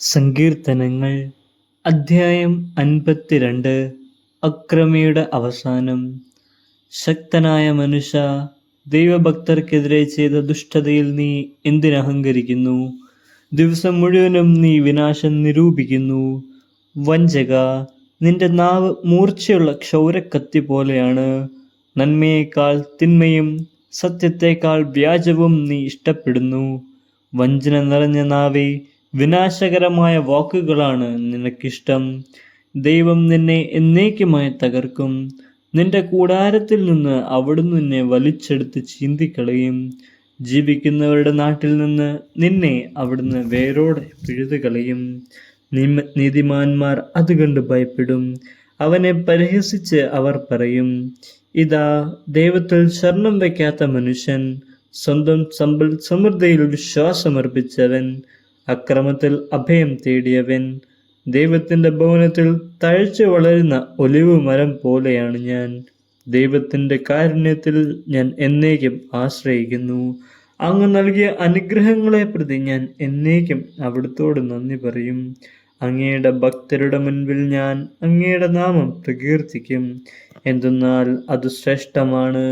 സങ്കീർത്തനങ്ങൾ അധ്യായം 52. അക്രമിയുടെ അവസാനം. ശക്തനായ മനുഷ്യ, ദൈവഭക്തർക്കെതിരെ ചെയ്ത ദുഷ്ടതയിൽ നീ എന്തിനഹങ്കരിക്കുന്നു? ദിവസം മുഴുവനും നീ വിനാശം നിരൂപിക്കുന്നു. വഞ്ചക, നിന്റെ നാവ് മൂർച്ചയുള്ള ക്ഷൗരക്കത്തി പോലെയാണ്. നന്മയേക്കാൾ തിന്മയും സത്യത്തേക്കാൾ വ്യാജവും നീ ഇഷ്ടപ്പെടുന്നു. വഞ്ചന നിറഞ്ഞ നാവേ, വിനാശകരമായ വാക്കുകളാണ് നിനക്കിഷ്ടം. ദൈവം നിന്നെ എന്നേക്കുമായി തകർക്കും. നിന്റെ കൂടാരത്തിൽ നിന്ന് അവിടുന്ന് നിന്നെ വലിച്ചെടുത്ത് ചീന്തിക്കളയും. ജീവിക്കുന്നവരുടെ നാട്ടിൽ നിന്ന് നിന്നെ അവിടുന്ന് വേരോടെ പിഴുതുകളയും. നീതിമാന്മാർ അത് കണ്ട് ഭയപ്പെടും. അവനെ പരിഹസിച്ച് അവർ പറയും, ഇതാ ദൈവത്തിൽ ശരണം വയ്ക്കാത്ത മനുഷ്യൻ, സ്വന്തം സമ്പൽ സമൃദ്ധിയിൽ വിശ്വാസമർപ്പിച്ചവൻ, അക്രമത്തിൽ അഭയം തേടിയവൻ. ദൈവത്തിൻ്റെ ഭവനത്തിൽ തഴച്ചു വളരുന്ന ഒലിവ് മരം പോലെയാണ് ഞാൻ. ദൈവത്തിൻ്റെ കാരുണ്യത്തിൽ ഞാൻ എന്നേക്കും ആശ്രയിക്കുന്നു. അങ്ങ് നൽകിയ അനുഗ്രഹങ്ങളെ പ്രതി ഞാൻ എന്നേക്കും അവിടുത്തോട് നന്ദി പറയും. അങ്ങയുടെ ഭക്തരുടെ മുൻപിൽ ഞാൻ അങ്ങയുടെ നാമം പ്രകീർത്തിക്കും, എന്തെന്നാൽ അത് ശ്രേഷ്ഠമാണ്.